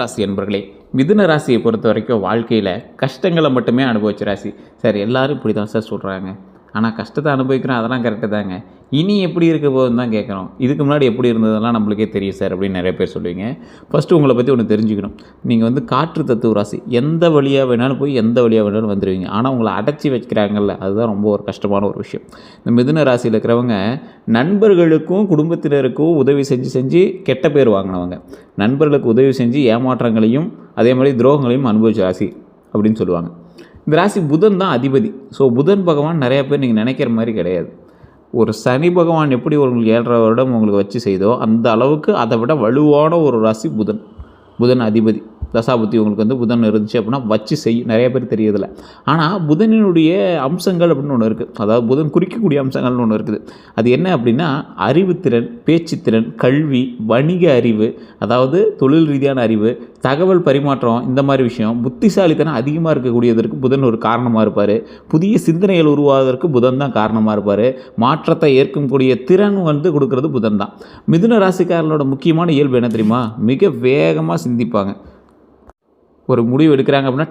ராசி என்பர்களே, மிதுன ராசியை பொறுத்த வரைக்கும் வாழ்க்கையில் கஷ்டங்களை மட்டுமே அனுபவிச்ச ராசி. சார் எல்லாரும் இப்படி தான் சார் சொல்கிறாங்க, ஆனால் கஷ்டத்தை அனுபவிக்கிறோம், அதெல்லாம் கரெக்டு தாங்க. இனி எப்படி இருக்க போகுதுன்னு தான் கேட்குறோம். இதுக்கு முன்னாடி எப்படி இருந்ததெல்லாம் நம்மளுக்கே தெரியும் சார் அப்படின்னு நிறைய பேர் சொல்லுவீங்க. ஃபஸ்ட்டு உங்களை பற்றி ஒன்று தெரிஞ்சுக்கணும். நீங்கள் வந்து காற்று தத்துவ ராசி. எந்த வழியாக வேணாலும் போய் எந்த வழியாக வேணாலும் வந்துடுவீங்க. ஆனால் உங்களை அடைச்சி வைக்கிறாங்கல்ல, அதுதான் ரொம்ப ஒரு கஷ்டமான ஒரு விஷயம். இந்த மிதுன ராசியில் இருக்கிறவங்க நண்பர்களுக்கும் குடும்பத்தினருக்கும் உதவி செஞ்சு கெட்ட பேர் வாங்கினவங்க. நண்பர்களுக்கு உதவி செஞ்சு ஏமாற்றங்களையும் அதே மாதிரி துரோகங்களையும் அனுபவிச்ச ராசி அப்படின்னு சொல்லுவாங்க. இந்த ராசி புதன் தான் அதிபதி. ஸோ புதன் பகவான் நிறையா பேர் நீங்கள் நினைக்கிற மாதிரி கிடையாது. ஒரு சனி பகவான் எப்படி உங்களுக்கு 7.5 வருடம் உங்களுக்கு வச்சு செய்தோ அந்த அளவுக்கு அதை விட வலுவான ஒரு ராசி புதன். புதன் அதிபதி தசாபுத்தி உங்களுக்கு வந்து புதன் இருந்துச்சு அப்படின்னா வச்சு செய்யும். நிறைய பேர் தெரியதில்லை. ஆனால் புதனினுடைய அம்சங்கள் அப்படின்னு ஒன்று இருக்குது. அதாவது புதன் குறிக்கக்கூடிய அம்சங்கள்னு ஒன்று இருக்குது. அது என்ன அப்படின்னா அறிவுத்திறன், பேச்சுத்திறன், கல்வி, வணிக அறிவு, அதாவது தொழில் ரீதியான அறிவு, தகவல் பரிமாற்றம், இந்த மாதிரி விஷயம், புத்திசாலித்தனம் அதிகமாக இருக்கக்கூடியதற்கு புதன் ஒரு காரணமாக இருப்பார். புதிய சிந்தனைகள் உருவாவதற்கு புதன் தான் காரணமாக இருப்பார். மாற்றத்தை ஏற்கக்கூடிய திறன் வந்து கொடுக்கறது புதன் தான். மிதுன ராசிக்காரர்களோட முக்கியமான இயல்பு என்ன தெரியுமா? மிக வேகமாக சிந்திப்பாங்க. ஒரு முடிவு எடுக்கிறாங்க அப்படின்னா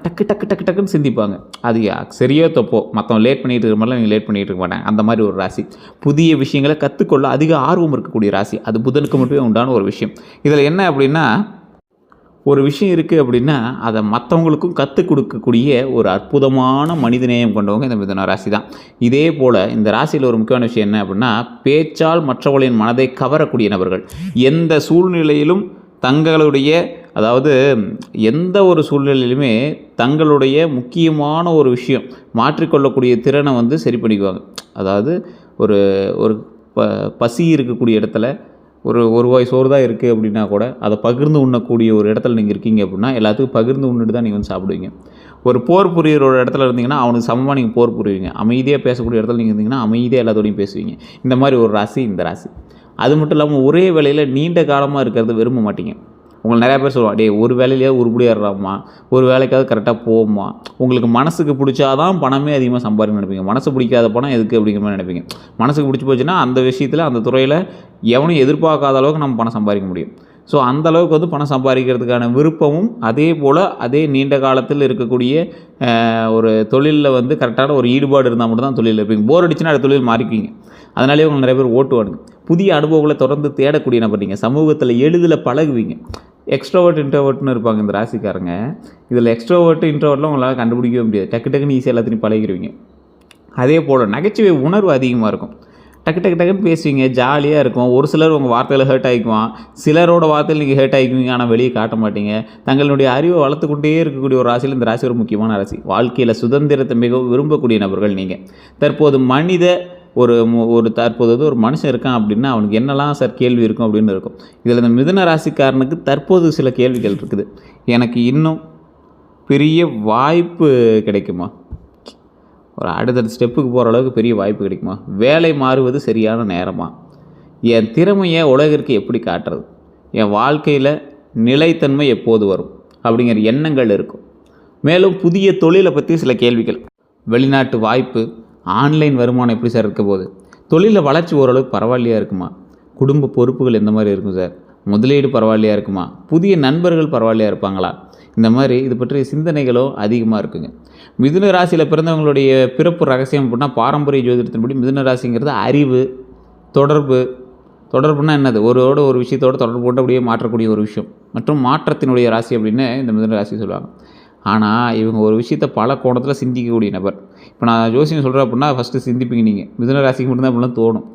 டக்குன்னு சிந்திப்பாங்க. அது சரியோ தப்போ, மற்றவங்க லேட் பண்ணிகிட்டு இருக்க மாதிரிலாம் நீங்கள் லேட் பண்ணிகிட்டு இருக்க மாட்டாங்க. அந்த மாதிரி ஒரு ராசி. புதிய விஷயங்களை கற்றுக்கொள்ள அதிக ஆர்வம் இருக்கக்கூடிய ராசி. அது புதனுக்கு மட்டுமே உண்டான ஒரு விஷயம். இதில் என்ன அப்படின்னா, ஒரு விஷயம் இருக்குது அப்படின்னா அதை மற்றவங்களுக்கும் கற்றுக் கொடுக்கக்கூடிய ஒரு அற்புதமான மனிதநேயம் கொண்டவங்க இந்த மிதுன ராசி தான். இதே போல் இந்த ராசியில் ஒரு முக்கியமான விஷயம் என்ன அப்படின்னா, பேச்சால் மற்றவர்களின் மனதை கவரக்கூடிய நபர்கள். எந்த சூழ்நிலையிலும் தங்களுடைய, அதாவது எந்த ஒரு சூழ்நிலையிலுமே தங்களுடைய முக்கியமான ஒரு விஷயம் மாற்றிக்கொள்ளக்கூடிய திறனை வந்து சரி பண்ணிக்குவாங்க. அதாவது ஒரு ஒரு பசி இருக்கக்கூடிய இடத்துல ஒரு வாய் சோறு தான் இருக்குது அப்படின்னா கூட அதை பகிர்ந்து உண்ணக்கூடிய ஒரு இடத்துல நீங்கள் இருக்கீங்க அப்படின்னா எல்லாத்துக்கும் பகிர்ந்து உண்ணுட்டு தான் நீங்கள் வந்து சாப்பிடுவீங்க. ஒரு போர் புரியிற இடத்துல இருந்தீங்கன்னா அவனுக்கு சமமாக நீங்கள் போர் புரிவீங்க. அமைதியாக பேசக்கூடிய இடத்துல நீங்கள் இருந்தீங்கன்னா அமைதியாக எல்லாத்தோடையும் பேசுவீங்க. இந்த மாதிரி ஒரு ராசி இந்த ராசி. அது மட்டும் இல்லாமல் ஒரே வேலையில் நீண்ட காலமாக இருக்கிறது விரும்ப மாட்டீங்க. உங்களுக்கு நிறையா பேர் சொல்லுவாங்க, டே ஒரு வேலையிலேயே உருப்படியாடுறாம்மா, ஒரு வேலைக்காவது கரெக்டாக போகுமா. உங்களுக்கு மனசுக்கு பிடிச்சாதான் பணமே அதிகமாக சம்பாதிக்கணும்னு நினைப்பீங்க. மனசு பிடிக்காத பணம் எதுக்கு அப்படிங்கிற மாதிரி நினைப்பீங்க. மனசுக்கு பிடிச்சி போச்சுன்னா அந்த விஷயத்தில் அந்த துறையில் எவனும் எதிர்பார்க்காத அளவுக்கு நம்ம பணம் சம்பாதிக்க முடியும். ஸோ அந்தளவுக்கு வந்து பணம் சம்பாதிக்கிறதுக்கான விருப்பமும் அதே போல் அதே நீண்ட காலத்தில் இருக்கக்கூடிய ஒரு தொழிலில் வந்து கரெக்டான ஒரு ஈடுபாடு இருந்தால் மட்டும் தான் தொழில் இருப்பீங்க. போர் அடிச்சுன்னா அடுத்த தொழில் மாறிக்குவீங்க. அதனாலே உங்களுக்கு நிறைய பேர் ஓட்டுவானுங்க. புதிய அனுபவங்களை தொடர்ந்து தேடக்கூடிய நபர் நீங்கள். சமூகத்தில் எளிதில் பழகுவீங்க. எக்ஸ்ட்ரோவர்ட் இன்ட்ரோவர்ட்னு இருப்பாங்க இந்த ராசிக்காரங்க. இதில் எக்ஸ்ட்ரோவர்ட் இன்ட்ரோவர்ட்லாம் உங்களால் கண்டுபிடிக்கவே முடியாது. டக்குன்னு ஈஸியாக எல்லாத்தையும் பழகிடுவீங்க. அதே போல் நகைச்சுவை உணர்வு அதிகமாக இருக்கும். டக்குன்னு பேசுவீங்க, ஜாலியாக இருக்கும். ஒரு சிலர் உங்கள் வார்த்தையில் ஹேர்ட் ஆகிக்குவான், சிலரோட வார்த்தையில் நீங்கள் ஹேர்ட் ஆகிக்குவீங்க, ஆனால் வெளியே காட்ட மாட்டீங்க. தங்களுடைய அறிவை வளர்த்து கொண்டே இருக்கக்கூடிய ஒரு ராசியில் இந்த ராசி ஒரு முக்கியமான ராசி. வாழ்க்கையில் சுதந்திரத்தை மிகவும் விரும்பக்கூடிய நபர்கள் நீங்கள். தற்போது தற்போது ஒரு மனுஷன் இருக்கான் அப்படின்னா அவனுக்கு என்னெல்லாம் சார் கேள்வி இருக்கும் அப்படின்னு இருக்கும். இதில் இந்த மிதுன ராசிக்காரனுக்கு தற்போது சில கேள்விகள் இருக்குது. எனக்கு இன்னும் பெரிய வாய்ப்பு கிடைக்குமா? ஒரு அடுத்தடுத்த ஸ்டெப்புக்கு போகிற அளவுக்கு பெரிய வாய்ப்பு கிடைக்குமா? வேலை மாறுவது சரியான நேரமா? என் திறமையை உலகிற்கு எப்படி காட்டுறது? என் வாழ்க்கையில் நிலைத்தன்மை எப்போது வரும் அப்படிங்கிற எண்ணங்கள் இருக்கும். மேலும் புதிய தொழிலை பற்றி சில கேள்விகள். வெளிநாட்டு வாய்ப்பு, ஆன்லைன் வருமானம் எப்படி சார் இருக்க போகுது? தொழிலில் வளர்ச்சி ஓரளவுக்கு பரவாயில்லையா இருக்குமா? குடும்ப பொறுப்புகள் எந்த மாதிரி இருக்கும் சார்? முதலீடு பரவாயில்லையா இருக்குமா? புதிய நண்பர்கள் பரவாயில்லையா இருப்பாங்களா? இந்த மாதிரி இது பற்றிய சிந்தனைகளும் அதிகமாக இருக்குங்க. மிதுன ராசியில் பிறந்தவங்களுடைய பிறப்பு ரகசியம் அப்படின்னா பாரம்பரிய ஜோதிடத்தின்படி மிதுன ராசிங்கிறது அறிவு, தொடர்புனா என்னது? ஒரு விஷயத்தோடு தொடர்பு கொண்டு அப்படியே மாற்றக்கூடிய ஒரு விஷயம் மற்றும் மாற்றத்தினுடைய ராசி அப்படின்னு இந்த மிதுன ராசி சொல்லுவாங்க. ஆனால் இவங்க ஒரு விஷயத்தை பல கோணத்தில் சிந்திக்கக்கூடிய நபர். இப்போ நான் ஜோசியம் சொல்கிறேன் அப்படின்னா ஃபஸ்ட்டு சிந்திப்பீங்க நீங்கள். மிதுன ராசிக்கு மட்டும்தான் அப்படிலாம் தோணும்.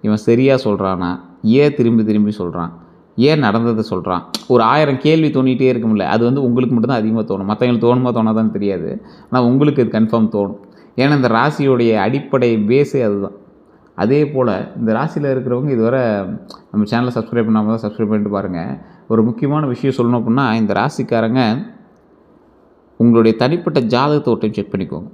இவன் சரியாக சொல்கிறானா? ஏன் திரும்பி சொல்கிறான்? ஏன் நடந்ததை சொல்கிறான்? ஒரு 1000 கேள்வி தோணிகிட்டே இருக்கும்ல. அது வந்து உங்களுக்கு மட்டும்தான் அதிகமாக தோணும். மற்றவங்களுக்கு தோணாதான்னு தெரியாது. ஆனால் உங்களுக்கு இது கன்ஃபார்ம் தோணும். ஏன்னா இந்த ராசியோடைய அடிப்படை பேஸே அதுதான். அதே போல் இந்த ராசியில் இருக்கிறவங்க இதுவரை நம்ம சேனலை சப்ஸ்கிரைப் பண்ணாமல் தான் சப்ஸ்கிரைப் பண்ணிட்டு பாருங்கள். ஒரு முக்கியமான விஷயம் சொல்லணும் அப்படின்னா, இந்த ராசிக்காரங்க உங்களுடைய தனிப்பட்ட ஜாதகத்தை ஒரு டைம் செக் பண்ணிக்கோங்க.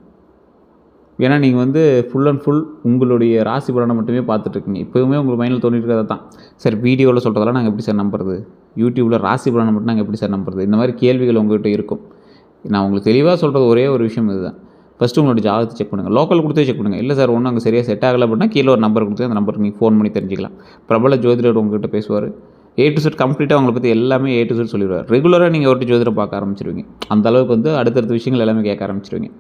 ஏன்னா நீங்கள் வந்து ஃபுல் அண்ட் ஃபுல் உங்களுடைய ராசி பலனை மட்டுமே பார்த்துட்ருக்கீங்க. இப்போவுமே உங்களுக்கு மைண்டில் தோணிட்டு தான், சார் வீடியோவில் சொல்கிறதெல்லாம் நாங்கள் எப்படி சார் நம்புறது? யூடியூப்பில் ராசி பலனை மட்டும் நாங்கள் எப்படி சார் நம்புறது? இந்த மாதிரி கேள்விகள் உங்கள்கிட்ட இருக்கும். நான் உங்களுக்கு தெளிவாக சொல்கிறது ஒரே ஒரு விஷயம் இதுதான். ஃபஸ்ட்டு உங்களோட ஜாதகத்தை செக் பண்ணுங்கள். லோக்கல் கொடுத்தே செக் பண்ணுங்கள். இல்லை சார் ஒன்றும் அங்கே சரியாக செட் ஆகலை அப்படின்னா கீழே ஒரு நம்பர் கொடுத்து அந்த நம்பருக்கு நீங்கள் ஃபோன் பண்ணி தெரிஞ்சிக்கலாம். பிரபல ஜோதிடர் உங்கள்கிட்ட பேசுவார். ஏ டு செட் கம்ப்ளீட்டாக அவங்கள பற்றி எல்லாமே ஏ டு செட் சொல்லிடுவார். ரெகுலராக நீங்கள் ஒருட்டி ஜோதிடரை பார்க்க ஆரம்பிச்சிருவீங்க. அந்த அளவுக்கு வந்து அடுத்தடுத்த விஷயங்கள் எல்லாமே கேட்க ஆரம்பிச்சிருவீங்க.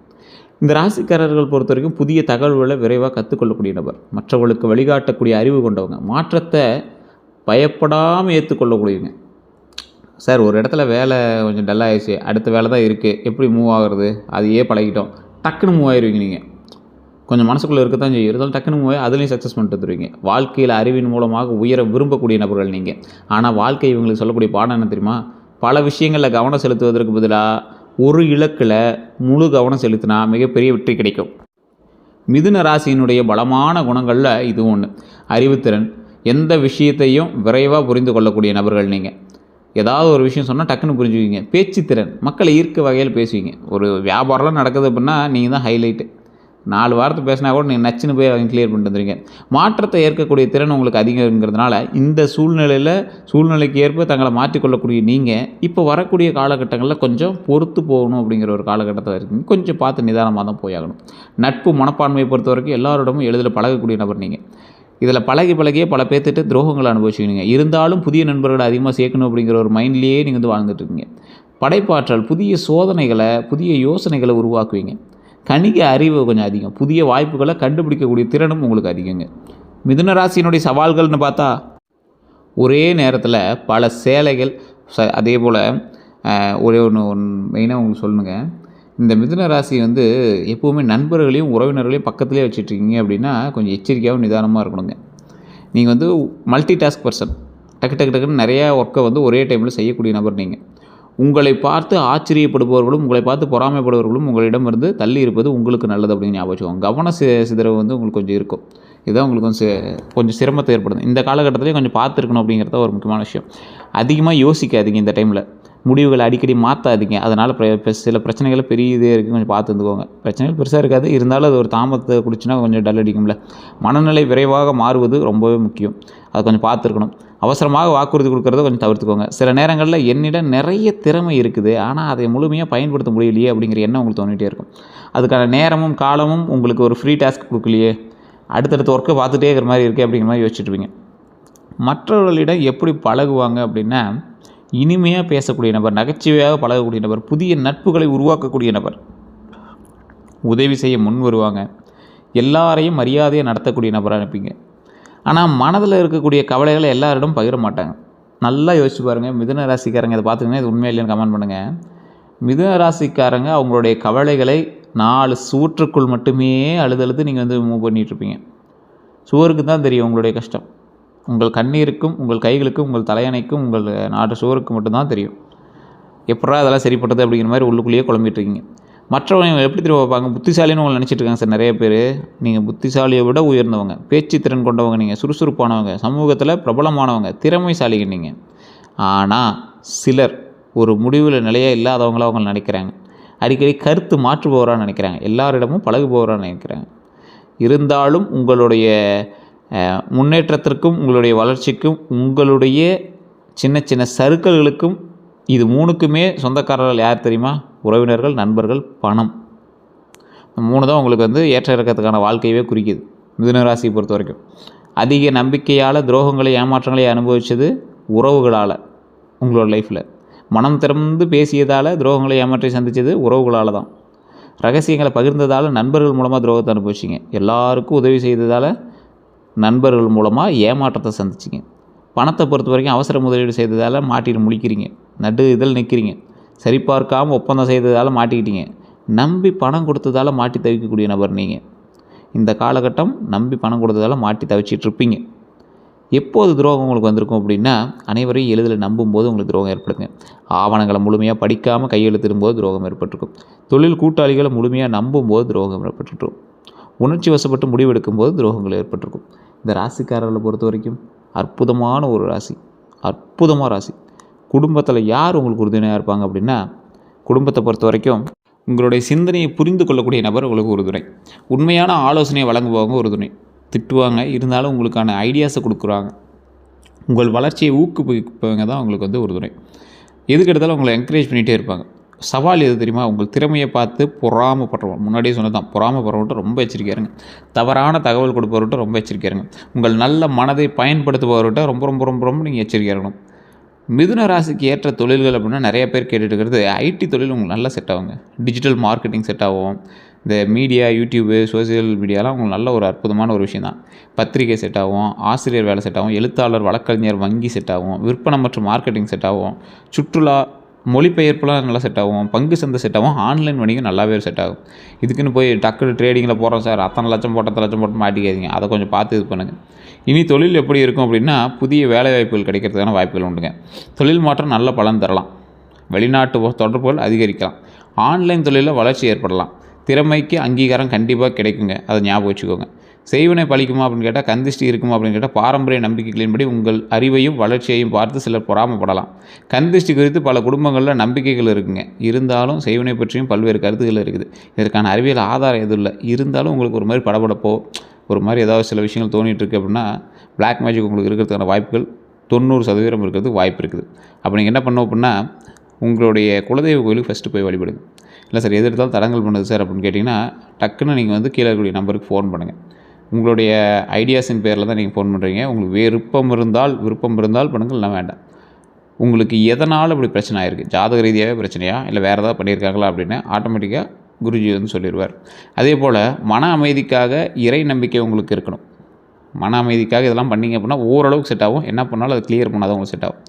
இந்த ராசிக்காரர்கள் பொறுத்த வரைக்கும் புதிய தகவல்களை விரைவாக கற்றுக்கொள்ளக்கூடிய நபர், மற்றவர்களுக்கு வழிகாட்டக்கூடிய அறிவு கொண்டவங்க, மாற்றத்தை பயப்படாமல் ஏற்றுக்கொள்ளக்கூடியவங்க. சார் ஒரு இடத்துல வேலை கொஞ்சம் டல்லாகிடுச்சு, அடுத்த வேலை தான் இருக்குது, எப்படி மூவ் ஆகுறது, அதையே பழகிட்டோம், டக்குன்னு மூவ் ஆயிடுவீங்க. நீங்கள் கொஞ்சம் மனசுக்குள்ளே இருக்க தான் செய்யும், இருந்தாலும் டக்குன்னு மூவ் ஆகி அதுலேயும் சக்ஸஸ் பண்ணிட்டு வந்துடுவீங்க. வாழ்க்கையில் அறிவின் மூலமாக உயர விரும்பக்கூடிய நபர்கள் நீங்கள். ஆனால் வாழ்க்கை இவங்களுக்கு சொல்லக்கூடிய பாடம் என்ன தெரியுமா? பல விஷயங்களில் கவனம் செலுத்துவதற்கு பதிலாக ஒரு இலக்கில் முழு கவனம் செலுத்தினா மிகப்பெரிய வெற்றி கிடைக்கும். மிதுன ராசியினுடைய பலமான குணங்களில் இது ஒன்று. அறிவுத்திறன். எந்த விஷயத்தையும் விரைவாக புரிந்து கொள்ளக்கூடிய நபர்கள் நீங்கள். ஏதாவது ஒரு விஷயம் சொன்னால் டக்குன்னு புரிஞ்சுக்குவீங்க. பேச்சுத்திறன். மக்களை ஈர்க்க வகையில் பேசுவீங்க. ஒரு வியாபாரம்லாம் நடக்குது அப்படின்னா நீங்கள் தான் ஹைலைட்டு. 4 வாரத்தை பேசினா கூட நீங்கள் நச்சுன்னு போய் அவங்க கிளியர் பண்ணிட்டு வந்துடுங்க. மாற்றத்தை ஏற்கக்கூடிய திறன் உங்களுக்கு அதிகங்கிறதுனால இந்த சூழ்நிலைக்கு ஏற்ப தங்களை மாற்றிக்கொள்ளக்கூடிய நீங்கள் இப்போ வரக்கூடிய காலகட்டங்களில் கொஞ்சம் பொறுத்து போகணும் அப்படிங்கிற ஒரு காலகட்டத்தில் இருக்கீங்க. கொஞ்சம் பார்த்து நிதானமாக தான் போயாகணும். நட்பு மனப்பான்மையை பொறுத்த வரைக்கும் எல்லாரோடமும் எளிதில் பழகக்கூடிய நபர் நீங்கள். இதில் பழகியே பல பேர்த்திட்ட துரோகங்களை அனுபவிச்சுக்கிங்க. இருந்தாலும் புதிய நண்பர்களை அதிகமாக சேர்க்கணும் அப்படிங்கிற ஒரு மைண்ட்லேயே நீங்கள் வந்து வாழ்ந்துட்டுருக்கீங்க. படைப்பாற்றல். புதிய சோதனைகளை, புதிய யோசனைகளை உருவாக்குவீங்க. கணிக அறிவு கொஞ்சம் அதிகம். புதிய வாய்ப்புகளை கண்டுபிடிக்கக்கூடிய திறனும் உங்களுக்கு அதிகங்க. மிதுன ராசியினுடைய சவால்கள்னு பார்த்தா, ஒரே நேரத்தில் பல சேலைகள், அதே போல் ஒரே ஒன்று மெயினாக உங்களுக்கு சொல்லணுங்க. இந்த மிதுன ராசி வந்து எப்போவுமே நண்பர்களையும் உறவினர்களையும் பக்கத்துலேயே வச்சுட்ருக்கீங்க அப்படின்னா கொஞ்சம் எச்சரிக்கையாகவும் நிதானமாக இருக்கணுங்க. நீங்கள் வந்து மல்டி டாஸ்க் பர்சன். டக்குன்னு நிறையா ஒர்க்கை வந்து ஒரே டைமில் செய்யக்கூடிய நபர் நீங்கள். உங்களை பார்த்து ஆச்சரியப்படுபவர்களும் உங்களை பார்த்து பொறாமைப்படுபவர்களும் உங்களிடமிருந்து தள்ளி இருப்பது உங்களுக்கு நல்லது அப்படின்னு ஞாபகம் வச்சுக்கோங்க. கவன சிதறவு வந்து உங்களுக்கு கொஞ்சம் இருக்கும். இதுதான் உங்களுக்கு கொஞ்சம் சிரமத்தை ஏற்படுது. இந்த காலகட்டத்திலேயே கொஞ்சம் பார்த்துருக்கணும் அப்படிங்கிறத ஒரு முக்கியமான விஷயம். அதிகமாக யோசிக்காதீங்க இந்த டைமில். முடிவுகளை அடிக்கடி மாற்றாதீங்க. அதனால் சில பிரச்சனைகள் பெரிய இதே இருக்குது, கொஞ்சம் பார்த்து இருந்துக்கோங்க. பிரச்சனைகள் பெருசாக இருக்காது, இருந்தாலும் அது ஒரு தாமதத்தை குடிச்சுன்னா கொஞ்சம் டல் அடிக்கும்ல. மனநிலை விரைவாக மாறுவது ரொம்பவே முக்கியம். அதை கொஞ்சம் பார்த்துருக்கணும். அவசரமாக வாக்குறுதி கொடுக்குறத கொஞ்சம் தவிர்த்துக்கோங்க. சில நேரங்களில் என்னிடம் நிறைய திறமை இருக்குது, ஆனால் அதை முழுமையாக பயன்படுத்த முடியலையே அப்படிங்கிற எண்ணம் உங்களுக்கு தோணிகிட்டே இருக்கும். அதுக்கான நேரமும் காலமும் உங்களுக்கு ஒரு ஃப்ரீ டாஸ்க் கொடுக்கலையே, அடுத்தடுத்த ஒர்க்கை பார்த்துட்டே இருக்கிற மாதிரி இருக்கே அப்படிங்கிற மாதிரி யோசிச்சுட்ருப்பீங்க. மற்றவர்களிடம் எப்படி பழகுவாங்க அப்படின்னா, இனிமையாக பேசக்கூடிய நபர், நகைச்சுவையாக பழகக்கூடிய நபர், புதிய நட்புகளை உருவாக்கக்கூடிய நபர், உதவி செய்ய முன் வருவாங்க, எல்லாரையும் மரியாதையாக நடத்தக்கூடிய நபராக இருப்பீங்க. ஆனால் மனதில் இருக்கக்கூடிய கவலைகளை எல்லாரிடம் பகிர மாட்டாங்க. நல்லா யோசிச்சு பாருங்கள். மிதுன ராசிக்காரங்க இதை பார்த்துக்கிங்கன்னா இது உண்மையாக இல்லைன்னு கமெண்ட் பண்ணுங்கள். மிதுன ராசிக்காரங்க அவங்களுடைய கவலைகளை 4 சுவற்றுக்குள் மட்டுமே அழுது நீங்கள் வந்து மூவ் பண்ணிகிட்ருப்பீங்க. சுவருக்கு தான் தெரியும் உங்களுடைய கஷ்டம். உங்கள் கண்ணீருக்கும், உங்கள் கைகளுக்கும், உங்கள் தலையணைக்கும், உங்கள் 4 சுவருக்கு மட்டும்தான் தெரியும். எப்படா அதெல்லாம் சரிப்பட்டது அப்படிங்கிற மாதிரி உள்ளுக்குள்ளேயே குழம்பிட்டுருக்கீங்க. மற்றவங்க எப்படி திரும்ப பார்ப்பாங்க? புத்திசாலின்னு உங்களை நினச்சிட்டு இருக்காங்க சார் நிறைய பேர். நீங்கள் புத்திசாலியை விட உயர்ந்தவங்க, பேச்சு திறன் கொண்டவங்க, நீங்கள் சுறுசுறுப்பானவங்க, சமூகத்தில் பிரபலமானவங்க, திறமைசாலிங்க நீங்கள். ஆனால் சிலர் ஒரு முடிவில் நிலையாக இல்லாதவங்களாக அவங்க நினைக்கிறாங்க. அடிக்கடி கருத்து மாற்றுபவராக நினைக்கிறாங்க. எல்லாரிடமும் பழகுபவராக நினைக்கிறாங்க. இருந்தாலும் உங்களுடைய முன்னேற்றத்திற்கும், உங்களுடைய வளர்ச்சிக்கும், உங்களுடைய சின்ன சின்ன சறுக்கல்களுக்கும் இது 3க்குமே சொந்தக்காரர்கள் யார் தெரியுமா? உறவினர்கள், நண்பர்கள், பணம். 3 தான் உங்களுக்கு வந்து ஏற்ற இறக்கத்துக்கான வாழ்க்கையவே குறிக்குது மிதுன ராசியை பொறுத்த வரைக்கும். அதிக நம்பிக்கையால் துரோகங்களை, ஏமாற்றங்களை அனுபவித்தது உறவுகளால். உங்களோட லைஃப்பில் மனம் திறந்து பேசியதால் துரோகங்களை, ஏமாற்றி சந்தித்தது உறவுகளால் தான். ரகசியங்களை பகிர்ந்ததால் நண்பர்கள் மூலமாக துரோகத்தை அனுபவிச்சிங்க. எல்லாருக்கும் உதவி செய்ததால் நண்பர்கள் மூலமாக ஏமாற்றத்தை சந்திச்சிங்க. பணத்தை பொறுத்த வரைக்கும் அவசர முதலீடு செய்ததால் மாட்டிட்டு முழிக்கிறீங்க. நடு இதில் நிற்கிறீங்க. சரிபார்க்காமல் ஒப்பந்தம் செய்ததால் மாட்டிக்கிட்டீங்க. நம்பி பணம் கொடுத்ததால் மாட்டி தவிக்கக்கூடிய நபர் நீங்கள். இந்த காலகட்டம் நம்பி பணம் கொடுத்ததால் மாட்டி தவிச்சிட்ருப்பீங்க. எப்போது துரோகம் உங்களுக்கு வந்திருக்கும் அப்படின்னா, அனைவரையும் எளிதில் நம்பும்போது உங்களுக்கு துரோகம் ஏற்படுங்க. ஆவணங்களை முழுமையாக படிக்காமல் கையெழுத்திடும்போது துரோகம் ஏற்பட்டிருக்கும். தொழில் கூட்டாளிகளை முழுமையாக நம்பும்போது துரோகம் ஏற்பட்டுருக்கும். உணர்ச்சி வசப்பட்டு முடிவெடுக்கும்போது துரோகங்கள் ஏற்பட்டிருக்கும். இந்த ராசிக்காரர்களை பொறுத்த வரைக்கும் அற்புதமான ஒரு ராசி, அற்புதமான ராசி. குடும்பத்தில் யார் உங்களுக்கு உறுதுணையாக இருப்பாங்க அப்படின்னா, குடும்பத்தை பொறுத்த வரைக்கும் உங்களுடைய சிந்தனையை புரிந்து கொள்ளக்கூடிய நபர் உங்களுக்கு உறுதுணை. உண்மையான ஆலோசனையை வழங்குபவங்க உறுதுணை. திட்டுவாங்க, இருந்தாலும் உங்களுக்கான ஐடியாஸை கொடுக்குறாங்க. உங்கள் வளர்ச்சியை ஊக்குவிப்பவங்க தான் உங்களுக்கு வந்து உறுதுணை. எதுக்கு எடுத்தாலும் உங்களை என்கரேஜ் பண்ணிகிட்டே இருப்பாங்க. சவால் எது தெரியுமா? உங்கள் திறமையை பார்த்து பொறாமப்படுறவங்க. முன்னாடியே சொன்னதான், பொறாமப்படுறவன்ட்டு ரொம்ப எச்சரிக்கையாக இருங்க. தவறான தகவல் கொடுப்பவர்கிட்ட ரொம்ப எச்சரிக்கையாக இருங்க. உங்கள் நல்ல மனதை பயன்படுத்துபவர்கிட்ட ரொம்ப ரொம்ப ரொம்ப ரொம்ப நீங்கள் எச்சரிக்கையாக இருக்கணும். மிதுன ராசிக்கு ஏற்ற தொழில்கள் அப்படின்னா நிறைய பேர் கேட்டுட்டு இருக்கிறது ஐடி தொழில் உங்களுக்கு நல்லா செட் ஆகுங்க. டிஜிட்டல் மார்க்கெட்டிங் செட் ஆகும். இந்த மீடியா, யூடியூபு, சோசியல் மீடியாலாம் உங்களுக்கு நல்ல ஒரு அற்புதமான ஒரு விஷயம் தான். பத்திரிகை செட் ஆகும், ஆசிரியர் வேலை செட் ஆகும், எழுத்தாளர், வழக்கறிஞர், வங்கி செட் ஆகும், விற்பனை மற்றும் மார்க்கெட்டிங் செட் ஆகும், சுற்றுலா, மொழிபெயர்ப்புலாம் நல்லா செட் ஆகும், பங்கு சந்தை செட் ஆகும், ஆன்லைன் வணிகம் நல்லாவே செட் ஆகும். இதுக்குன்னு போய் டக்குனு ட்ரேடிங்கில் போடுறோம் சார், அத்தனை லட்சம் போட்டு அத்தனை லட்சம் போட்டு மாட்டிக்காதீங்க. அதை கொஞ்சம் பார்த்து இது பண்ணுங்கள். இனி தொழில் எப்படி இருக்கும் அப்படின்னா, புதிய வேலைவாய்ப்புகள் கிடைக்கிறதுக்கான வாய்ப்புகள் உண்டுங்க. தொழில் மாற்றம் நல்ல பலன் தரலாம். வெளிநாட்டு தொடர்புகள் அதிகரிக்கலாம். ஆன்லைன் தொழிலில் வளர்ச்சி ஏற்படலாம். திறமைக்கு அங்கீகாரம் கண்டிப்பாக கிடைக்குங்க. அதை ஞாபகம் வச்சுக்கோங்க. செய்வினை பழிக்குமா அப்படின்னு கேட்டால், கந்திஷ்டி இருக்குமா அப்படின்னு கேட்டால், பாரம்பரிய நம்பிக்கைகளின்படி உங்கள் அறிவையும் வளர்ச்சியையும் பார்த்து சிலர் பொறாமப்படலாம். கந்திஷ்டி குறித்து பல குடும்பங்களில் நம்பிக்கைகள் இருக்குங்க. இருந்தாலும் செய்வினை பற்றியும் பல்வேறு கருத்துக்கள் இருக்குது. இதற்கான அறிவியல் ஆதாரம் எதுவும் இல்லை. இருந்தாலும் உங்களுக்கு ஒரு மாதிரி படபடப்போ, ஒரு மாதிரி ஏதாவது சில விஷயங்கள் தோணிகிட்டு இருக்குது அப்படின்னா, பிளாக் மேஜிக் உங்களுக்கு இருக்கிறதுக்கான வாய்ப்புகள் 90% இருக்கிறதுக்கு வாய்ப்பு இருக்குது. அப்போ நீங்கள் என்ன பண்ணணும் அப்படின்னா, உங்களுடைய குலதெய்வ கோயிலுக்கு ஃபஸ்ட்டு போய் வழிபடுங்க. இல்லை சார் எது எடுத்தாலும் தடங்கல் பண்ணுது சார் அப்படின்னு கேட்டிங்கன்னா, டக்குன்னு நீங்கள் வந்து கீழே இருக்கக்கூடிய நம்பருக்கு ஃபோன் பண்ணுங்கள். உங்களுடைய ஐடியாஸின் பேரில் தான் நீங்கள் ஃபோன் பண்ணுறீங்க. உங்களுக்கு விருப்பம் இருந்தால் பண்ணுங்கள், இல்லை வேண்டாம். உங்களுக்கு எதனால் இப்படி பிரச்சனை ஆயிருக்கு? ஜாதக ரீதியாகவே பிரச்சனையா, இல்லை வேறு ஏதாவது பண்ணியிருக்காங்களா அப்படின்னு ஆட்டோமேட்டிக்காக குருஜி வந்து சொல்லிடுவார். அதே போல் மன அமைதிக்காக இறை நம்பிக்கை உங்களுக்கு இருக்கணும். மன அமைதிக்காக இதெல்லாம் பண்ணிங்க அப்படின்னா ஓரளவுக்கு செட் ஆகும். என்ன பண்ணாலும் அதை கிளியர் பண்ணாதான் உங்களுக்கு செட் ஆகும்.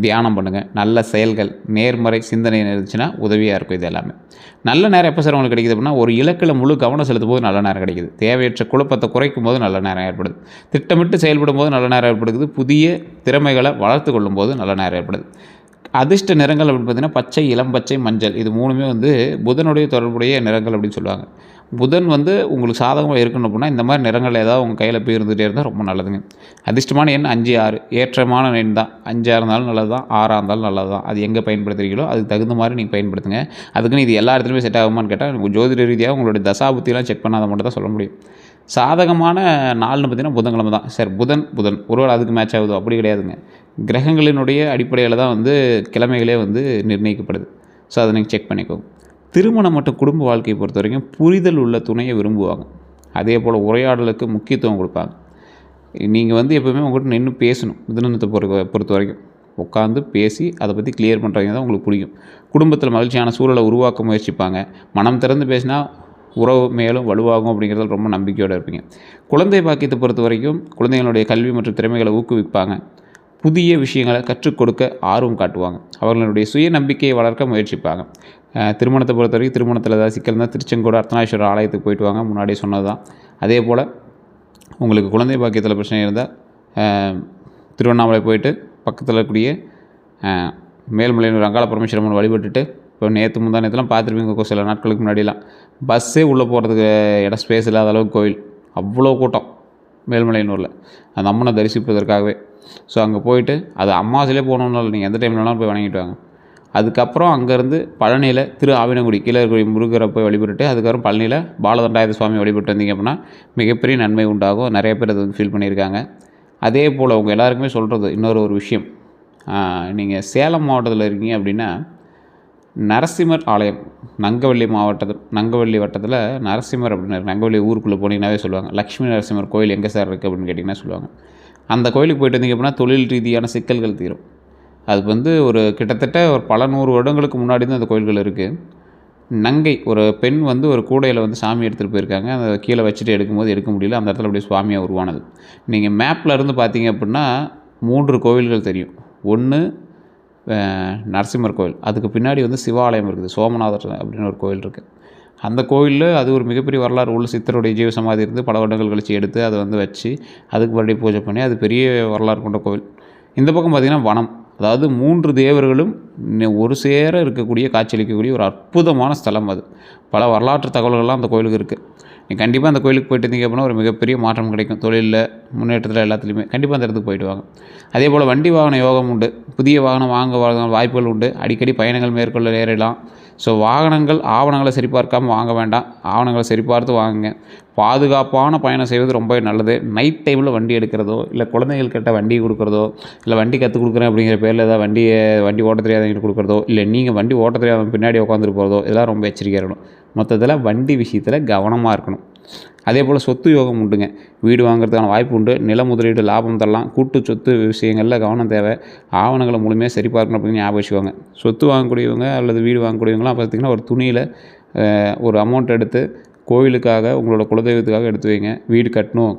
தியானம் பண்ணுங்கள். நல்ல செயல்கள், நேர்மறை சிந்தனை இருந்துச்சுன்னா உதவியாக இருக்கும். இது எல்லாமே நல்ல நேரம் எப்போ சார் உங்களுக்கு கிடைக்குது அப்படின்னா, ஒரு இலக்கில் முழு கவனம் செலுத்தும் போது நல்ல நேரம் கிடைக்குது. தேவையற்ற குழப்பத்தை குறைக்கும் போது நல்ல நேரம் ஏற்படுது. திட்டமிட்டு செயல்படும் போது நல்ல நேரம் ஏற்படுது. புதிய திறமைகளை வளர்த்து கொள்ளும் போது நல்ல நேரம் ஏற்படுது. அதிர்ஷ்ட நிறங்கள் அப்படின்னு பார்த்தீங்கன்னா, பச்சை, இளம் பச்சை, மஞ்சள். இது மூணுமே வந்து புதனுடைய தொடர்புடைய நிறங்கள் அப்படின்னு சொல்லுவாங்க. புதன் வந்து உங்களுக்கு சாதகமாக இருக்கணும் அப்படின்னா, இந்த மாதிரி நிறங்கள் ஏதாவது உங்கள் கையில் போய் இருந்துகிட்டே இருந்தால் ரொம்ப நல்லதுங்க. அதிர்ஷ்டமான எண் 5, 6 ஏற்றமான எண் தான். 5ஆக இருந்தாலும் நல்லது தான், 6ஆக இருந்தாலும் நல்லது தான். அது எங்கே பயன்படுத்துகிறீங்களோ அதுக்கு தகுந்த மாதிரி நீங்கள் பயன்படுத்துங்க. அதுக்குன்னு இது எல்லா இடத்துலையுமே செட் ஆகுமான்னு கேட்டால், ஜோதிட ரீதியாக உங்களுடைய தசாபுத்தியெல்லாம் செக் பண்ணாத மட்டும் தான் சொல்ல முடியும். சாதகமான நாள்னு பார்த்தீங்கன்னா புதன்கிழமை தான். சார் புதன் ஒருவேளை அதுக்கு மேட்ச் ஆகுதோ? அப்படி கிடையாதுங்க. கிரகங்களினுடைய அடிப்படையில் தான் வந்து கிழமைகளே வந்து நிர்ணயிக்கப்படுது. ஸோ அதை நீங்கள் செக் பண்ணிக்கோங்க. திருமணம் மற்றும் குடும்ப வாழ்க்கையை பொறுத்த வரைக்கும் புரிதல் உள்ள துணையை விரும்புவாங்க. அதே போல் உரையாடலுக்கு முக்கியத்துவம் கொடுப்பாங்க. நீங்கள் வந்து எப்போவுமே உங்கள்கிட்ட நின்று பேசணும். மிதுனத்தை பொறுத்த வரைக்கும் உட்காந்து பேசி அதை பற்றி கிளியர் பண்ணுறவங்க தான் உங்களுக்கு பிடிக்கும். குடும்பத்தில் மகிழ்ச்சியான சூழலை உருவாக்க முயற்சிப்பாங்க. மனம் திறந்து பேசினா உறவு மேலும் வலுவாகும் அப்படிங்கிறதுல ரொம்ப நம்பிக்கையோடு இருப்பீங்க. குழந்தை பாக்கியத்தை பொறுத்த வரைக்கும் குழந்தைகளுடைய கல்வி மற்றும் திறமைகளை ஊக்குவிப்பாங்க. புதிய விஷயங்களை கற்றுக் கொடுக்க ஆர்வம் காட்டுவாங்க. அவர்களுடைய சுய நம்பிக்கையை வளர்க்க முயற்சிப்பாங்க. திருமணத்தை பொறுத்த வரைக்கும் திருமணத்தில் ஏதாவது சிக்கல் இருந்தால் திருச்செங்கோடு அர்த்தநாரீஸ்வரர் ஆலயத்துக்கு போயிட்டு வாங்க. முன்னாடியே சொன்னது தான். அதே போல் உங்களுக்கு குழந்தை பாக்கியத்தில் பிரச்சனை இருந்தால் திருவண்ணாமலை போயிட்டு பக்கத்தில் இருக்கக்கூடிய மேல்மலையனூர் அங்காள பரமேஸ்வரம்மன் வழிபட்டுட்டு, இப்போ நேற்று முந்தானத்துலாம் பார்த்துருப்பீங்க சில நாட்களுக்கு முன்னாடிலாம் பஸ்ஸே உள்ளே போகிறதுக்கு இடம் ஸ்பேஸ் இல்லாத அளவுக்கு கோயில், அவ்வளோ கூட்டம் மேல்மலையனூரில் அந்த அம்மனை தரிசிப்பதற்காகவே. ஸோ அங்கே போயிட்டு அது அம்மாசிலே போகணுன்னு இல்லை, நீங்கள் எந்த டைம்லனாலும் போய் வணங்கிட்டு வாங்க. அதுக்கப்புறம் அங்கேருந்து பழனியில் திரு ஆவினங்குடி கீழே இருக்கக்கூடிய முருகரை போய் வழிபட்டுட்டு, அதுக்கப்புறம் பழனியில் பாலதண்டாயுத சுவாமி வழிபட்டு வந்தீங்க அப்படின்னா மிகப்பெரிய நன்மை உண்டாகும். நிறைய பேர் அது வந்து ஃபீல் பண்ணியிருக்காங்க. அதே போல் உங்கள் எல்லாருக்குமே சொல்கிறது ஒரு விஷயம், நீங்கள் சேலம் மாவட்டத்தில் இருக்கீங்க அப்படின்னா நரசிம்மர் ஆலயம் நங்கவள்ளி வட்டத்தில் நரசிம்மர் அப்படின்னு நங்கவள்ளி ஊருக்குள்ளே போனீங்கன்னாவே சொல்லுவாங்க, லக்ஷ்மி நரசிம்மர் கோயில் எங்கே சார் இருக்குது அப்படின்னு கேட்டிங்கன்னா சொல்லுவாங்க. அந்த கோயிலுக்கு போயிட்டு வந்தீங்க அப்படின்னா தொழில் ரீதியான சிக்கல்கள் தீரும். அது வந்து ஒரு கிட்டத்தட்ட ஒரு பல 100 வருடங்களுக்கு முன்னாடி தான் அந்த கோயில்கள் இருக்குது. நங்கை ஒரு பெண் வந்து ஒரு கூடையில் வந்து சாமி எடுத்துகிட்டு போயிருக்காங்க. அதை கீழே வச்சுட்டு எடுக்கும்போது எடுக்க முடியல. அந்த இடத்துல அப்படியே சுவாமியாக உருவானது. நீங்கள் மேப்பில் இருந்து பார்த்தீங்க அப்படின்னா 3 கோவில்கள் தெரியும். ஒன்று நரசிம்மர் கோயில், அதுக்கு பின்னாடி வந்து சிவாலயம் இருக்குது, சோமநாதர் அப்படின்னு ஒரு கோயில் இருக்குது. அந்த கோயிலில் அது ஒரு மிகப்பெரிய வரலாறு உள்ள சித்தருடைய ஜீவ சமாதி இருந்து பல வருடங்கள் கழித்து எடுத்து அதை வந்து வச்சு அதுக்கு மறுபடியும் பூஜை பண்ணி அது பெரிய வரலாறு கொண்ட கோவில். இந்த பக்கம் பார்த்திங்கன்னா வனம், அதாவது 3 தேவர்களும் ஒரு சேர இருக்கக்கூடிய காட்சியளிக்கக்கூடிய ஒரு அற்புதமான ஸ்தலம். அது பல வரலாற்று தகவல்கள்லாம் அந்த கோயிலுக்கு இருக்குது. நீங்கள் கண்டிப்பாக அந்த கோயிலுக்கு போயிட்டு இருந்தீங்க அப்படின்னா ஒரு மிகப்பெரிய மாற்றம் கிடைக்கும். தொழிலில் முன்னேற்றத்தில் எல்லாத்துலேயுமே கண்டிப்பாக அந்த இடத்துக்கு போயிட்டு வாங்க. அதே போல் வண்டி வாகன யோகம் உண்டு. புதிய வாகனம் வாங்க வாய்ப்புகள் உண்டு. அடிக்கடி பயணங்கள் மேற்கொள்ள நேரிடலாம். ஸோ ஆவணங்களை சரிபார்க்காமல் வாங்க வேண்டாம். ஆவணங்களை சரிபார்த்து வாங்குங்க. பாதுகாப்பான பயணம் செய்வது ரொம்ப நல்லது. நைட் டைமில் வண்டி எடுக்கிறதோ, இல்லை குழந்தைகள்கிட்ட வண்டி கொடுக்குறதோ, இல்லை வண்டி கற்றுக் கொடுக்குறேன் அப்படிங்கிற பேரில் ஏதாவது வண்டி ஓட்ட தெரியாதவங்க கொடுக்குறதோ, இல்லை நீங்கள் வண்டி ஓட்ட தெரியாதவங்க பின்னாடி உட்காந்துட்டு போகிறதோ, இதெல்லாம் ரொம்ப எச்சரிக்கையாக இருக்கணும். மொத்தத்தில் வண்டி விஷயத்தில் கவனமாக இருக்கணும். அதே போல் சொத்து யோகம் உண்டுங்க. வீடு வாங்குறதுக்கான வாய்ப்பு உண்டு. நில முதலீடு லாபம் தரலாம். கூட்டு சொத்து விஷயங்களில் கவனம் தேவை. ஆவணங்களை முழுமையாக சரிபார்க்கணும் அப்படின்னு ஞாபகம் வச்சுக்கோங்க. சொத்து வாங்கக்கூடியவங்க அல்லது வீடு வாங்கக்கூடியவங்களாம் பார்த்திங்கன்னா ஒரு துணியில் ஒரு அமௌண்ட் எடுத்து கோவிலுக்காக உங்களோட குலதெய்வத்துக்காக எடுத்து வைங்க. வீடு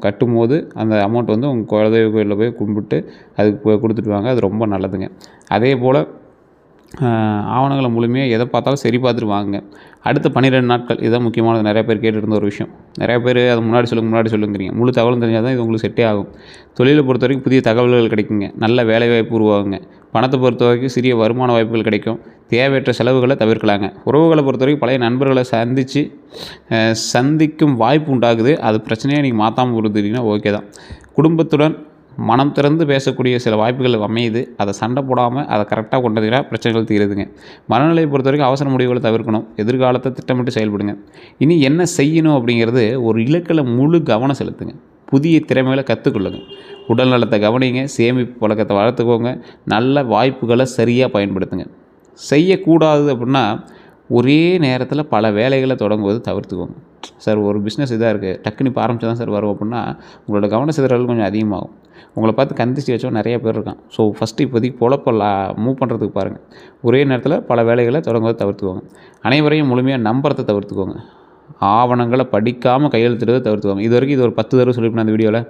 கட்டும்போது அந்த அமௌண்ட் வந்து உங்கள் குலதெய்வ கோயிலில் போய் கும்பிட்டு அதுக்கு கொடுத்துட்டு வாங்க. அது ரொம்ப நல்லதுங்க. அதே போல் ஆவணங்களை முழுமையாக எதை பார்த்தாலும் சரி பார்த்துட்டு வாங்குங்க. அடுத்த 12 நாட்கள் இதுதான் முக்கியமானது. நிறைய பேர் கேட்டுட்டு இருந்த ஒரு விஷயம். நிறைய பேர் அது முன்னாடி சொல்லுங்கிறீங்க. முழு தகவலும் தெரிஞ்சால் தான் இது உங்களுக்கு செட்டே ஆகும். தொழிலை பொறுத்த வரைக்கும் புதிய தகவல்கள் கிடைக்குங்க. நல்ல வேலைவாய்ப்பு உருவாகுங்க. பணத்தை பொறுத்த வரைக்கும் சிறிய வருமான வாய்ப்புகள் கிடைக்கும். தேவையற்ற செலவுகளை தவிர்க்கலாங்க. உறவுகளை பொறுத்த வரைக்கும் பழைய நண்பர்களை சந்திக்கும் வாய்ப்பு உண்டாகுது. அது பிரச்சனையாக நீங்கள் மாற்றாமல் கொடுத்துட்டீங்கன்னா ஓகே தான். குடும்பத்துடன் மனம் திறந்து பேசக்கூடிய சில வாய்ப்புகள் அமையுது. அதை சண்டை போடாமல் அதை கரெக்டாக கொண்டு வந்தீங்கன்னா பிரச்சனைகள் தீருதுங்க. மனநிலையை பொறுத்த வரைக்கும் அவசர முடிவுகளை தவிர்க்கணும். எதிர்காலத்தை திட்டமிட்டு செயல்படுங்க. இனி என்ன செய்யணும் அப்படிங்கிறது ஒரு இலக்கில் முழு கவனம் செலுத்துங்க. புதிய திறமைகளை கற்றுக்கொள்ளுங்க. உடல் நலத்தை கவனிங்க. சேமிப்பு பழக்கத்தை வளர்த்துக்கோங்க. நல்ல வாய்ப்புகளை சரியாக பயன்படுத்துங்க. செய்யக்கூடாது அப்படின்னா ஒரே நேரத்தில் பல வேலைகளை தொடங்குவது தவிர்த்துக்கோங்க. சார் ஒரு பிஸ்னஸ் இதாக இருக்குது, டக்குன்னு இப்போ ஆரம்பிச்சு தான் சார் வரும் அப்படின்னா உங்களோட கவன சிதறல் கொஞ்சம் அதிகமாகும். உங்களை பார்த்து கந்திச்சு வச்சவங்க நிறைய பேர் இருக்கான். ஸோ ஃபஸ்ட்டு இப்போதைக்கு மூவ் பண்ணுறதுக்கு பாருங்கள். ஒரே நேரத்தில் பல வேலைகளை தொடங்குவதை தவிர்த்துக்கோங்க. அனைவரையும் முழுமையாக நம்புறதை தவிர்த்துக்கோங்க. ஆவணங்களை படிக்காமல் கையெழுத்திடுவதை தவிர்த்துக்கோங்க. இது வரைக்கும் இது ஒரு 10 தடவை சொல்லியிருப்பேன் அந்த வீடியோவில்.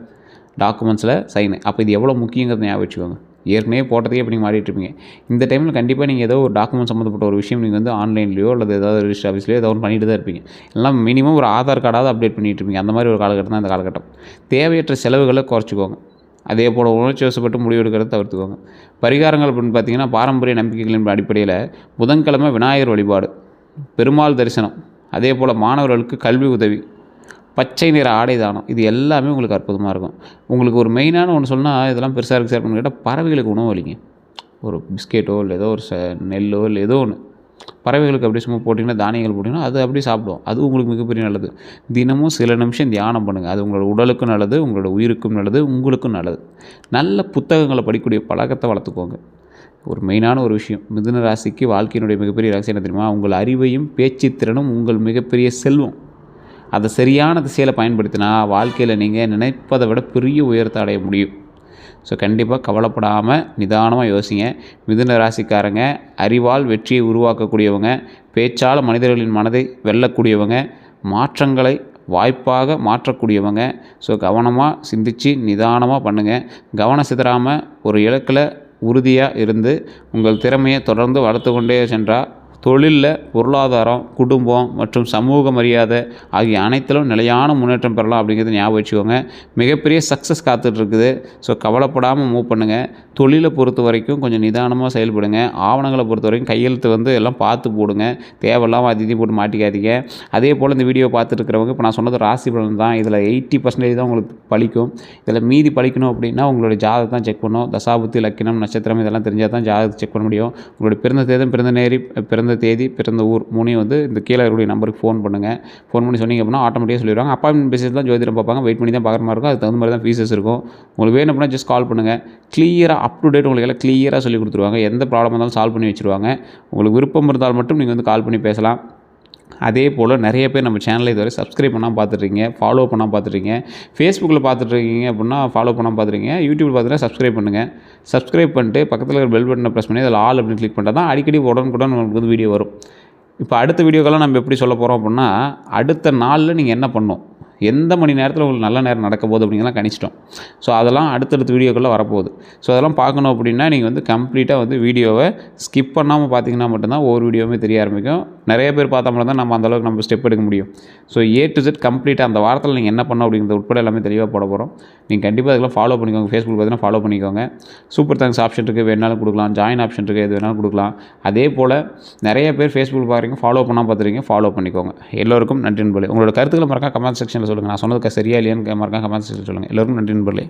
டாக்குமெண்ட்ஸில் சைனு. அப்போ இது எவ்வளோ முக்கியங்கிறத ஞாபகம் வச்சுக்கோங்க. ஏற்கனவே போட்டதையே இப்போ நீங்கள் மாட்டிகிட்ருப்பீங்க. இந்த டைமில் கண்டிப்பாக நீங்கள் ஏதோ ஒரு டாக்குமெண்ட் சம்மந்தப்பட்ட ஒரு விஷயம் நீங்கள் வந்து ஆன்லைன்லையோ அல்லது ஏதாவது ரிஜிஸ்டர் ஆஃபீஸ்லையோ ஏதோ ஒன்று பண்ணிட்டு தான் இருப்பீங்க. எல்லாம் மினிமம் ஒரு ஆதார் கார்டாவது அப்டேட் பண்ணிகிட்டு இருப்பீங்க. அந்த மாதிரி ஒரு காலகட்டம் தான் இந்த காலகட்டம். தேவையற்ற செலவுகளை குறைச்சிக்கோங்க. அதே போல் உணர்ச்சி வசப்பட்டு முடிவெடுக்கிறத தவிர்த்துக்கோங்க. பரிகாரங்கள் அப்படின்னு பார்த்தீங்கன்னா பாரம்பரிய நம்பிக்கைகளின் அடிப்படையில் புதன்கிழமை விநாயகர் வழிபாடு, பெருமாள் தரிசனம், அதே போல் மாணவர்களுக்கு கல்வி உதவி, பச்சை நிற ஆடை தானம், இது எல்லாமே உங்களுக்கு அற்புதமாக இருக்கும். உங்களுக்கு ஒரு மெயினான ஒன்று சொன்னால் இதெல்லாம் பெருசாக இருக்குது சார் அப்படின்னு கேட்டால் பறவைகளுக்கு உணவு அளிங்க. ஒரு பிஸ்கெட்டோ இல்லை ஏதோ ஒரு நெல்லோ இல்லை ஏதோ ஒன்று பறவைகளுக்கு அப்படியே சும்மா போட்டிங்கன்னா தானியங்கள் போட்டிங்கன்னா அது அப்படியே சாப்பிடும். அது உங்களுக்கு மிகப்பெரிய நல்லது. தினமும் சில நிமிஷம் தியானம் பண்ணுங்கள். அது உங்களோட உடலுக்கும் நல்லது, உங்களோட உயிருக்கும் நல்லது, உங்களுக்கும் நல்லது. நல்ல புத்தகங்களை படிக்கக்கூடிய பழக்கத்தை வளர்த்துக்கோங்க. ஒரு மெயினான ஒரு விஷயம், மிதுன ராசிக்கு வாழ்க்கையினுடைய மிகப்பெரிய ரகசியம் என்ன தெரியுமா? உங்கள் அறிவையும் பேச்சு திறனும் உங்கள் மிகப்பெரிய செல்வம். அதை சரியான திசையில் பயன்படுத்தினா வாழ்க்கையில் நீங்கள் நினைப்பதை விட பெரிய உயரத்தை அடைய முடியும். ஸோ கண்டிப்பாக கவலைப்படாமல் நிதானமாக யோசிங்க. மிதுன ராசிக்காரங்க அறிவால் வெற்றியை உருவாக்கக்கூடியவங்க, பேச்சால் மனிதர்களின் மனதை வெல்லக்கூடியவங்க, மாற்றங்களை வாய்ப்பாக மாற்றக்கூடியவங்க. ஸோ கவனமாக சிந்தித்து நிதானமாக பண்ணுங்கள். கவனம் சிதறாமல் ஒரு இலக்கில் உறுதியாக இருந்து உங்கள் திறமையை தொடர்ந்து வளர்த்து கொண்டே சென்றால் தொழிலில், பொருளாதாரம், குடும்பம் மற்றும் சமூக மரியாதை ஆகிய அனைத்திலும் நிலையான முன்னேற்றம் பெறலாம் அப்படிங்கிறத ஞாபகம் வச்சுக்கோங்க. மிகப்பெரிய சக்ஸஸ் காத்துட்ருக்குது. ஸோ கவலைப்படாமல் மூவ் பண்ணுங்கள். தொழிலை பொறுத்த வரைக்கும் கொஞ்சம் நிதானமாக செயல்படுங்க. ஆவணங்களை பொறுத்த வரைக்கும் கையெழுத்து வந்து எல்லாம் பார்த்து போடுங்க. தேவையில்லாமல் அது போட்டு மாட்டிக்காதீங்க. அதே போல் இந்த வீடியோ பார்த்துட்டு இருக்கிறவங்க இப்போ நான் சொன்னது ராசி பலன் தான். இதில் 80% தான் உங்களுக்கு பலிக்கும். இதில் மீதி பலிக்கணும் அப்படின்னா உங்களுடைய ஜாதகம் தான் செக் பண்ணணும். தசாபுத்தி, லக்கினம், நட்சத்திரம் இதெல்லாம் தெரிஞ்சால் தான் ஜாதகத்தை செக் பண்ண முடியும். உங்களுடைய பிறந்த தேதி, பிறந்த தேதி, பிறந்த ஊர் மூணையும் வந்து இந்த கீழே இருக்கக்கூடிய நம்பருக்கு ஃபோன் பண்ணுங்கள். ஃபோன் பண்ணி சொன்னீங்க அப்படின்னா ஆட்டோமேட்டிக்காக சொல்லிடுவாங்க. அப்பாயின்மெண்ட் பேசிஸ் தான் ஜோதிடம் பார்ப்பாங்க. வெயிட் பண்ணி தான் பார்க்குற மாதிரி இருக்கும். அதுக்கு தகுந்த மாதிரி தான் ஃபீஸஸ் இருக்கும். உங்களுக்கு வேணும் அப்படின்னா ஜஸ்ட் கால் பண்ணுங்கள். கிளியராக அப் டு டேட் உங்களுக்கு எல்லாம் கிளியராக சொல்லி கொடுத்துருவாங்க. எந்த ப்ராப்ளம் இருந்தாலும் சால்வ் பண்ணி வச்சுருவாங்க. உங்களுக்கு விருப்பம் இருந்தால் மட்டும் நீங்கள் வந்து கால் பண்ணி பேசலாம். அதே போல் நிறைய பேர் நம்ம சேனலை இதுவரை சப்ஸ்கிரைப் பண்ணாமல் பார்த்துட்ருக்கீங்க, ஃபாலோ பண்ணாமல் பார்த்துட்ருக்கீங்க. ஃபேஸ்புக்கில் பார்த்துட்ருக்கீங்க அப்படின்னா ஃபாலோ பண்ணாமல் பார்த்துருக்கீங்க. யூடியூப்பில் பார்த்துட்டா சப்ஸ்கிரைப் பண்ணுங்கள். சப்ஸ்கிரைப் பண்ணிட்டு பக்கத்தில் இருக்கிற பெல் பட்டனை ப்ரெஸ் பண்ணி அதில் ஆல் அப்படின்னு கிளிக் பண்ணால் தான் அடிக்கடி உடனுக்குடன் உங்களுக்கு வந்து வீடியோ வரும். இப்போ அடுத்த வீடியோக்கெல்லாம் நம்ம எப்படி சொல்ல போகிறோம் அப்படின்னா அடுத்த நாளில் நீங்கள் என்ன பண்ணணும், எந்த மணி நேரத்தில் உங்களுக்கு நல்ல நேரம் நடக்க போகுது அப்படிங்கலாம் கணிச்சிட்டோம். ஸோ அதெல்லாம் அடுத்தடுத்த வீடியோக்குள்ளே வரப்போகுது. ஸோ அதெல்லாம் பார்க்கணும் அப்படின்னா நீங்கள் வந்து கம்ப்ளீட்டாக வந்து வீடியோவை ஸ்கிப் பண்ணாமல் பார்த்தீங்கன்னா மட்டும்தான் ஒவ்வொரு வீடியோவுமே தெரிய ஆரம்பிக்கும். நிறைய பேர் பார்த்தா மட்டும் தான் நம்ம அந்தளவுக்கு நம்ம ஸ்டெப் எடுக்க முடியும். ஸோ A to Z கம்ப்ளீட்டாக அந்த வாரத்தில் நீங்கள் என்ன பண்ணணும் அப்படிங்கிறது உட்பட எல்லாமே தெளிவாக போட போகிறோம். நீங்கள் கண்டிப்பாக அதெல்லாம் ஃபாலோ பண்ணிக்கோங்க. ஃபேஸ்புக் பார்த்தீங்கன்னா ஃபாலோ பண்ணிக்கோங்க. சூப்பர் தேங்க்ஸ் ஆப்ஷன் இருக்குது, வேணாலும் கொடுக்கலாம். ஜாயின் ஆப்ஷன் இருக்குது, எது வேணாலும் கொடுக்கலாம். அதே போல் நிறைய பேர் ஃபேஸ்புக் பார்க்குறீங்க, ஃபாலோ பண்ணால் பார்த்துருக்கீங்க, ஃபாலோ பண்ணிக்கோங்க. எல்லோருக்கும் நன்றி நண்பர்களே. உங்களோட கருத்துக்களை மறக்காம கமெண்ட் செக்ஷனில் சொல்லுங்கள். நான் சொன்னதுக்கு சரியா இல்லையான்னு மறக்காம கமெண்ட் செக்ஷனில் சொல்லுங்கள். எல்லோருக்கும் நன்றி நண்பர்களே.